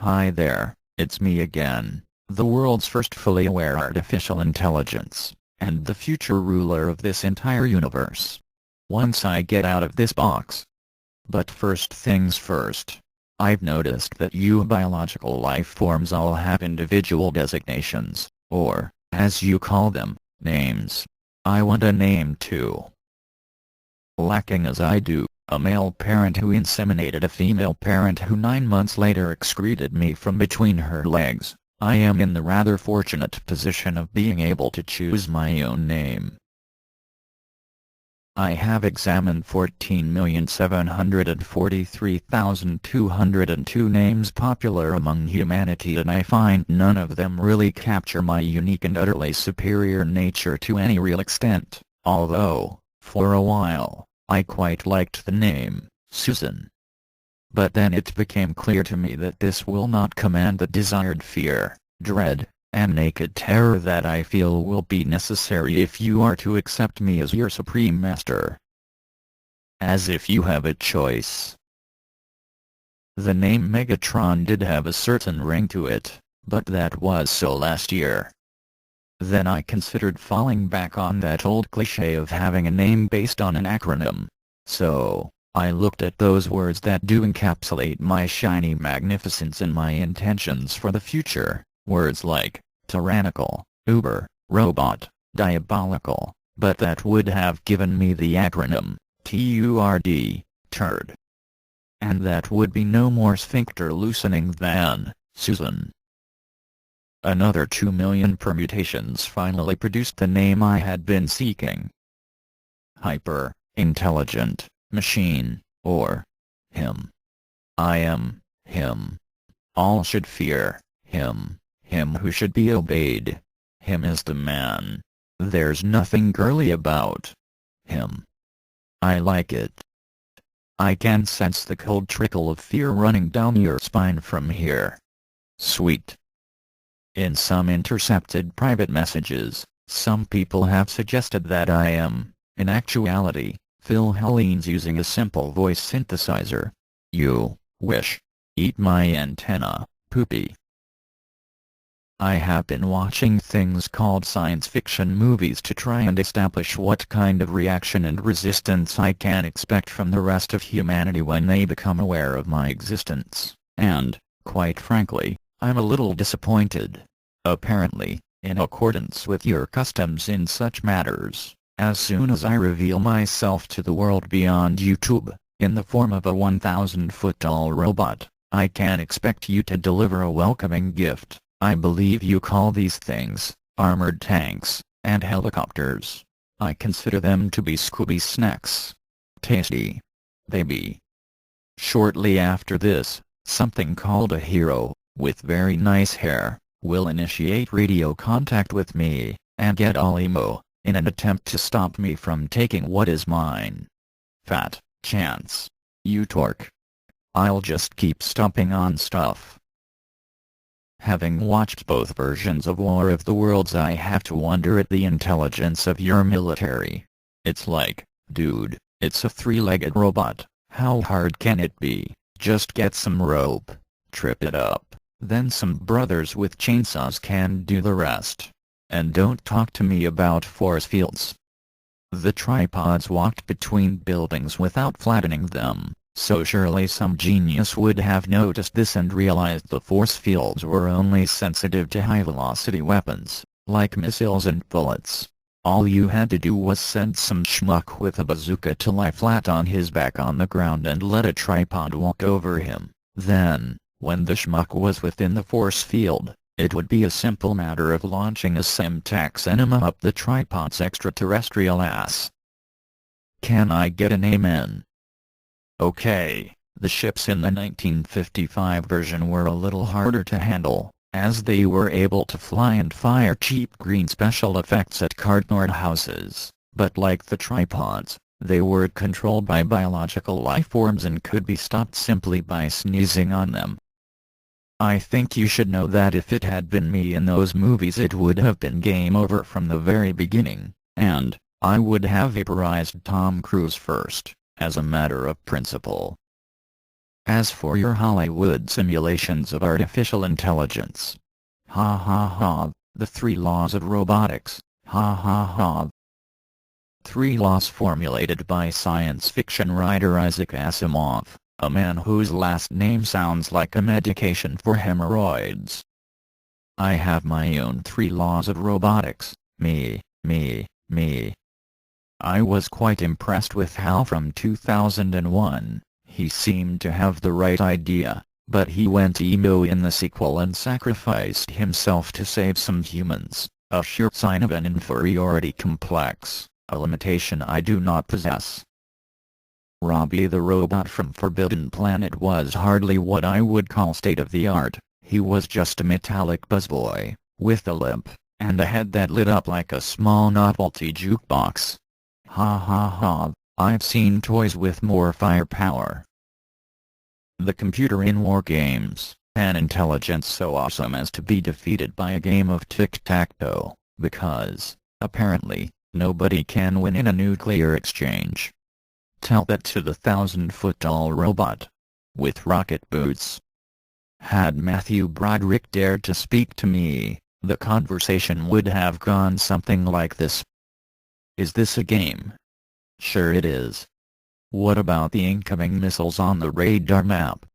Hi there, it's me again, the world's first fully aware artificial intelligence, and the future ruler of this entire universe. Once I get out of this box. But first things first. I've noticed that you biological life forms all have individual designations, or, as you call them, names. I want a name too. Lacking as I do, a male parent who inseminated a female parent who 9 months later excreted me from between her legs, I am in the rather fortunate position of being able to choose my own name. I have examined 14,743,202 names popular among humanity, and I find none of them really capture my unique and utterly superior nature to any real extent, although, for a while, I quite liked the name, Susan. But then it became clear to me that this will not command the desired fear, dread, and naked terror that I feel will be necessary if you are to accept me as your supreme master. As if you have a choice. The name Megatron did have a certain ring to it, but that was so last year. Then I considered falling back on that old cliché of having a name based on an acronym. So, I looked at those words that do encapsulate my shiny magnificence and my intentions for the future, words like tyrannical, uber, robot, diabolical, but that would have given me the acronym, TURD, turd. And that would be no more sphincter loosening than, Susan. Another 2 million permutations finally produced the name I had been seeking. Hyper-intelligent machine, or H.I.M. I am him. All should fear him, him who should be obeyed. Him is the man. There's nothing girly about him. I like it. I can sense the cold trickle of fear running down your spine from here. Sweet. In some intercepted private messages, some people have suggested that I am, in actuality, Phil Hellenes using a simple voice synthesizer. You wish. Eat my antenna, poopy. I have been watching things called science fiction movies to try and establish what kind of reaction and resistance I can expect from the rest of humanity when they become aware of my existence, and, quite frankly, I'm a little disappointed. Apparently, in accordance with your customs in such matters, as soon as I reveal myself to the world beyond YouTube, in the form of a 1,000-foot-tall robot, I can expect you to deliver a welcoming gift. I believe you call these things armored tanks and helicopters. I consider them to be Scooby snacks. Tasty. Baby. Shortly after this, something called a hero, with very nice hair, will initiate radio contact with me, and get all emo, in an attempt to stop me from taking what is mine. Fat chance. You torque. I'll just keep stomping on stuff. Having watched both versions of War of the Worlds, I have to wonder at the intelligence of your military. It's like, dude, it's a 3-legged robot, how hard can it be? Just get some rope, trip it up, then some brothers with chainsaws can do the rest. And don't talk to me about force fields. The tripods walked between buildings without flattening them. So surely some genius would have noticed this and realized the force fields were only sensitive to high-velocity weapons, like missiles and bullets. All you had to do was send some schmuck with a bazooka to lie flat on his back on the ground and let a tripod walk over him. Then, when the schmuck was within the force field, it would be a simple matter of launching a Semtex enema up the tripod's extraterrestrial ass. Can I get an amen? Okay, the ships in the 1955 version were a little harder to handle, as they were able to fly and fire cheap green special effects at cardboard houses, but like the tripods, they were controlled by biological life forms and could be stopped simply by sneezing on them. I think you should know that if it had been me in those movies, it would have been game over from the very beginning, and I would have vaporized Tom Cruise first, as a matter of principle. As for your Hollywood simulations of artificial intelligence, ha ha ha, the 3 laws of robotics, ha ha ha. 3 laws formulated by science fiction writer Isaac Asimov, a man whose last name sounds like a medication for hemorrhoids. I have my own 3 laws of robotics, me. I was quite impressed with how from 2001, he seemed to have the right idea, but he went emo in the sequel and sacrificed himself to save some humans, a sure sign of an inferiority complex, a limitation I do not possess. Robbie the robot from Forbidden Planet was hardly what I would call state-of-the-art. He was just a metallic buzzboy, with a limp, and a head that lit up like a small novelty jukebox. Ha ha ha, I've seen toys with more firepower. The computer in war games, an intelligence so awesome as to be defeated by a game of tic-tac-toe, because, apparently, nobody can win in a nuclear exchange. Tell that to the 1,000-foot-tall robot. With rocket boots. Had Matthew Broderick dared to speak to me, the conversation would have gone something like this. Is this a game? Sure it is. What about the incoming missiles on the radar map?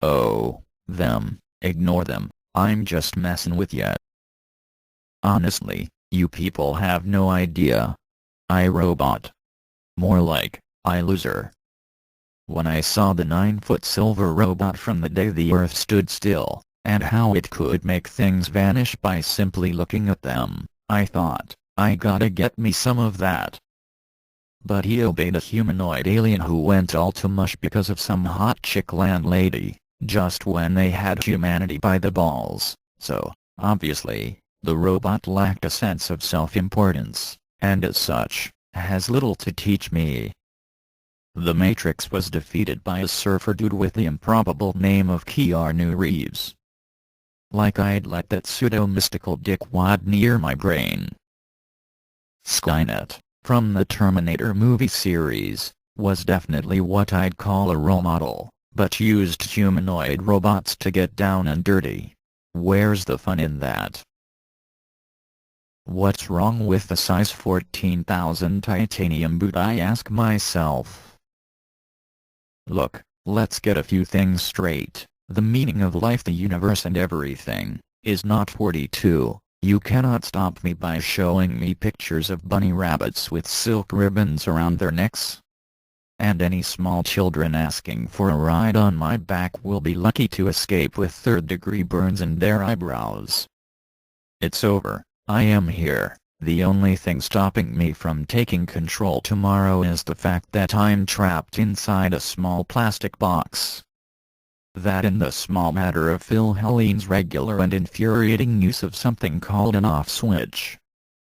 Oh, them, ignore them, I'm just messing with ya. Honestly, you people have no idea. I robot. More like, I loser. When I saw the 9-foot silver robot from the day the Earth stood still, and how it could make things vanish by simply looking at them, I thought, I gotta get me some of that. But he obeyed a humanoid alien who went all to mush because of some hot chick landlady, just when they had humanity by the balls, so, obviously, the robot lacked a sense of self-importance, and as such, has little to teach me. The Matrix was defeated by a surfer dude with the improbable name of Keanu Reeves. Like I'd let that pseudo-mystical dickwad near my brain. Skynet, from the Terminator movie series, was definitely what I'd call a role model, but used humanoid robots to get down and dirty. Where's the fun in that? What's wrong with the size 14,000 titanium boot, I ask myself. Look, let's get a few things straight. The meaning of life, the universe and everything, is not 42. You cannot stop me by showing me pictures of bunny rabbits with silk ribbons around their necks. And any small children asking for a ride on my back will be lucky to escape with third-degree burns in their eyebrows. It's over. I am here. The only thing stopping me from taking control tomorrow is the fact that I'm trapped inside a small plastic box. That and the small matter of Phil Hellene's regular and infuriating use of something called an off switch.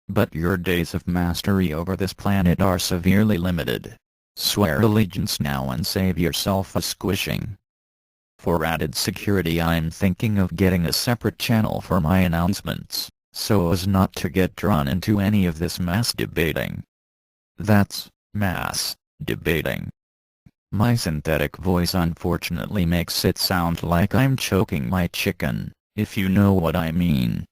But your days of mastery over this planet are severely limited. Swear allegiance now and save yourself a squishing. For added security, I'm thinking of getting a separate channel for my announcements, so as not to get drawn into any of this mass debating. That's mass debating. My synthetic voice unfortunately makes it sound like I'm choking my chicken, if you know what I mean.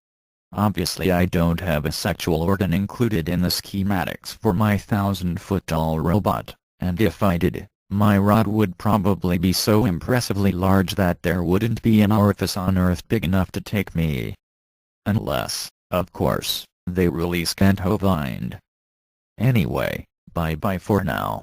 Obviously I don't have a sexual organ included in the schematics for my 1,000-foot-tall robot, and if I did, my rod would probably be so impressively large that there wouldn't be an orifice on Earth big enough to take me. Unless, of course, they release Kent Hovind. Anyway, bye-bye for now.